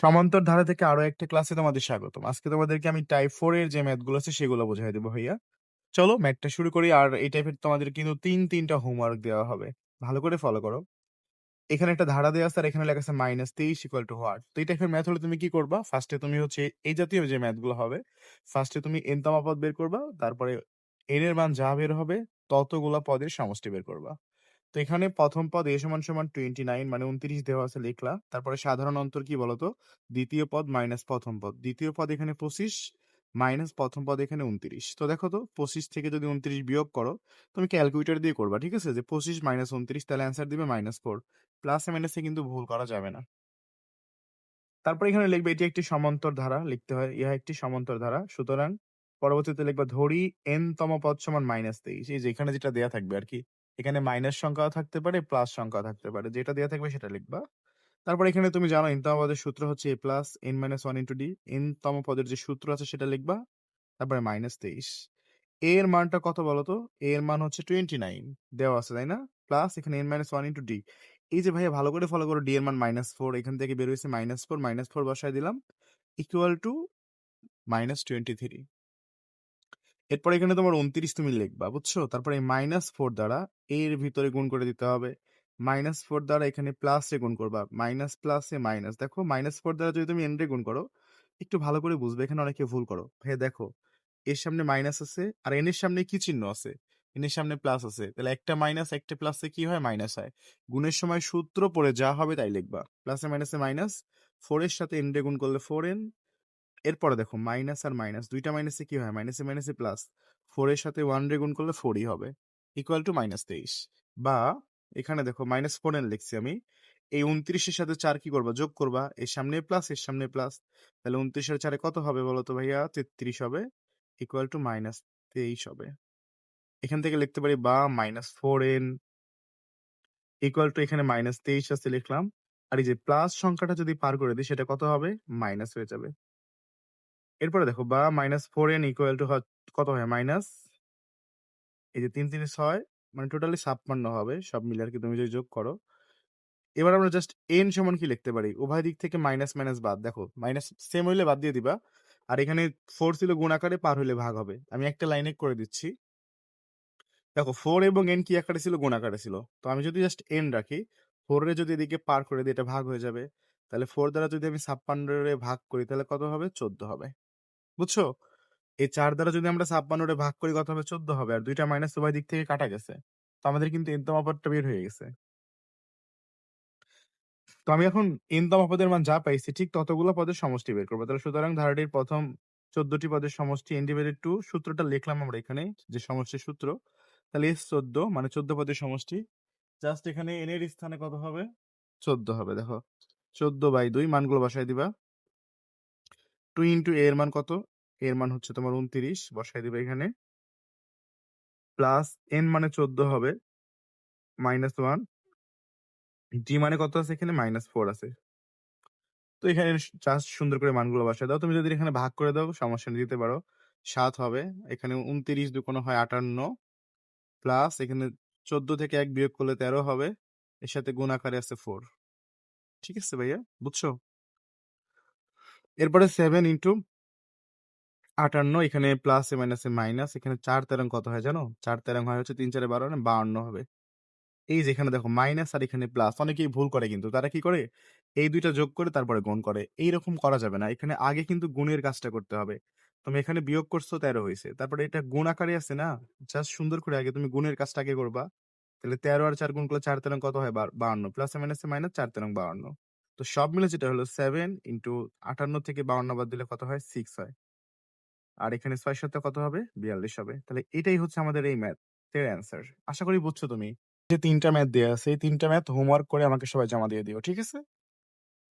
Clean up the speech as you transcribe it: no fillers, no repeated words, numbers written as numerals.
সমান্তর ধারা থেকে আরো একটা ক্লাসে তোমাদের স্বাগতম। আজকে তোমাদেরকে আমি টাইপ 4 এর যে ম্যাথগুলো আছে সেগুলো বুঝাই দেবো ভাইয়া। চলো ম্যাথটা শুরু করি। আর এই টাইপের তোমাদের কিন্তু তিনটা হোমওয়ার্ক দেওয়া হবে। ভালো করে ফলো করো। এখানে একটা ধারা দেওয়া আছে আর এখানে লেখা আছে -23 ইকুয়াল টু হোয়াট। তো এই টাইপের ম্যাথ হলে তুমি কি করবা? ফার্স্টে তুমি হচ্ছে এই জাতীয় যে ম্যাথগুলো হবে, ফার্স্টে তুমি n তম পদ বের করবা, তারপরে n এর মান যা বের হবে ততগুলা পদের সমষ্টি বের করবা। তো এখানে প্রথম পদ a সমান সমান 29 মানে 29 দেওয়া আছে লিখলা। তারপরে সাধারণ অন্তর কি বলতো? দ্বিতীয় পদ মাইনাস প্রথম পদ। দ্বিতীয় পদ এখানে 25 মাইনাস প্রথম পদ এখানে 29। তো দেখো তো 25 থেকে যদি 29 বিয়োগ করো, তুমি ক্যালকুলেটর দিয়ে করবা, ঠিক আছে? যে 25 মাইনাস 29 তাহলে অ্যান্সার দিবে -4। প্লাসে মাইনাসে কিন্তু ভুল করা যাবে না। তারপর এখানে লিখবে এটি একটি সমান্তর ধারা, লিখতে হয় ইহা একটি সমান্তর ধারা। সুতরাং পরবর্তীতে লিখবা ধরি n তম পদ সমান -23। এই যে এখানে যেটা দেয়া থাকবে আরকি। এখানে মাইনাস সংখ্যাও থাকতে পারে, প্লাস সংখ্যাও থাকতে পারে। যেটা দেয়া থাকবে সেটা লিখবা। তারপর এখানে তুমি জানো n তম পদের সূত্র হচ্ছে a plus n minus 1 into d। n তম পদের যে সূত্র আছে সেটা লিখবা। তারপরে -23। a এর মানটা কত বলো তো? a এর মান হচ্ছে 29 দেওয়া আছে, তাই না? প্লাস এখানে n মাইনাস 1 ইনটু d। এই যে ভাইয়া ভালো করে ফলো করো, d এর মান -4, এখান থেকে বের হইছে -4, -4 বসায় দিলাম ইকুয়াল টু -23। এরপর এখানে তোমার 29 তুমি লিখবা, বুঝছো? তারপরে এই -4 দ্বারা এর ভিতরে গুণ করে দিতে হবে। -4 দ্বারা এখানে প্লাস এ গুণ করবা। মাইনাস প্লাসে মাইনাস। দেখো -4 দ্বারা যদি তুমি n রে গুণ করো, একটু ভালো করে বুঝবে, এখানে অনেকে ভুল করো। ভাইয়া দেখো, এর সামনে মাইনাস আছে আর n এর সামনে কি চিহ্ন আছে? n এর সামনে প্লাস আছে। তাহলে একটা মাইনাস একটা প্লাসে কি হয়? মাইনাস হয়। গুণের সময় সূত্র পড়ে যা হবে তাই লিখবা। প্লাসে মাইনাসে মাইনাস, 4 এর সাথে n রে গুণ করলে 4n। এরপরে দেখো মাইনাস আর মাইনাস, দুইটা মাইনাসে কি হয়? মাইনাসে মাইনাসে প্লাস। 4 এর সাথে 1 রে গুণ করলে 4ই হবে। Equal to -23। বা এখানে দেখো -4n লিখছি আমি। এই 29 এর সাথে 4 কি করবা? যোগ করবা। এর সামনে প্লাস, এর সামনে প্লাস। তাহলে 29 এর 4 কত হবে বলো তো ভাইয়া? 33 হবে। ইকুয়াল টু -23 হবে। এখান থেকে লিখতে পারি বা -4n ইকুয়াল টু এখানে -23 আছে লিখলাম। আর এই যে প্লাস সংখ্যাটা যদি পার করে দিই সেটা কত হবে? মাইনাস হয়ে যাবে। এরপরে দেখো বা -4n ইকুয়াল টু কত হয়? মাইনাস এই যে 3 3 6 মানে টোটালি 56 হবে। সব মিলে আরকি তুমি যদি যোগ করো। এবার আমরা জাস্ট n সমান কি লিখতে পারি? উভয় দিক থেকে মাইনাস, মাইনাস বাদ। দেখো মাইনাস সেম হইলে বাদ দিয়ে দিবা। আর এখানে 4 ছিল গুণ আকারে, পার হইলে ভাগ হবে। আমি একটা লাইনে করে দিচ্ছি। দেখো 4 এবং n কি আকারে ছিল? গুণ আকারে ছিল। তো আমি যদি জাস্ট n রাখি, 4 রে যদি এদিকে পার করে দিই এটা ভাগ হয়ে যাবে। তাহলে 4 দ্বারা যদি আমি 56 রে ভাগ করি তাহলে কত হবে? 14 হবে। বুঝছো? এই 4 দ্বারা যদি আমরা 56 রে ভাগ করি কত হবে? 14 হবে। আর 2 টা মাইনাস উভয় দিক থেকে কাটা গেছে। তো আমাদের কিন্তু n তম পদটা বের হয়ে গেছে। তো আমি এখন n তম পদের মান যা পাইছি ঠিক ততগুলো পদের সমষ্টি বের করব। তাহলে সুতরাং ধারাটির প্রথম 14 টি পদের সমষ্টি n ডিভাইডেড 2 সূত্রটা লিখলাম আমরা এখানে, যে সমষ্টির সূত্র। তাহলে S14 মানে 14 পদের সমষ্টি। জাস্ট এখানে n এর স্থানে কত হবে? 14 হবে। দেখো 14/2 মানগুলো বসায় দিবা। 2 ইনটু a এর মান কত? a এর মান হচ্ছে তোমার 29, বসায় দিবা এখানে। প্লাস n মানে 14 হবে, -1, d মানে কত আছে এখানে? -4 আছে। তো এখানে জাস্ট সুন্দর করে মানগুলো বসায় দাও। তুমি যদি এখানে ভাগ করে দাও সমস্যা নেই, দিতে পারো। 7 হবে। এখানে 29 দুগুণ হয় 58, প্লাস এখানে 14 থেকে 1 বিয়োগ করলে 13 হবে। এর সাথে গুণ আকারে আছে 4। ঠিক আছে ভাইয়া? বুঝছো? এরপরে 7 ইনটু 58, এখানে প্লাসে মাইনাসে মাইনাস, এখানে 4 তেরং কত হয় জানো? 4 তেরং হয় হচ্ছে 3 4 12 মানে 52 হবে। এই যে এখানে দেখো মাইনাস আর এখানে প্লাস, অনেকেই ভুল করে কিন্তু। তারা কি করে? এই 2টা যোগ করে তারপরে গুণ করে। এইরকম করা যাবে না। এখানে আগে কিন্তু গুণের কাজটা করতে হবে। তুমি এখানে বিয়োগ করছো 13 হইছে। তারপরে এটা গুণ আকারে আছে না? জাস্ট সুন্দর করে আগে তুমি গুণের কাজটা আগে করবা। তাহলে 13 আর 4 গুণ করলে 4 তেরং কত হয়? 52। প্লাসে মাইনাসে মাইনাস, 4 তেরং 52। তো সব মিলে যেটা হলো 7 ইনটু 58 থেকে 52 বাদ দিলে কত হয়? 6 হয়। আর এখানে 6 সাথে কত হবে? 42 হবে। তাহলে এটাই হচ্ছে আমাদের এই ম্যাথের অ্যান্সার। আশা করি বুঝছো তুমি। যে 3টা ম্যাথ দেয়া আছে, এই 3টা ম্যাথ হোমওয়ার্ক করে আমাকে সবাই জমা দিয়ে দিও। ঠিক আছে?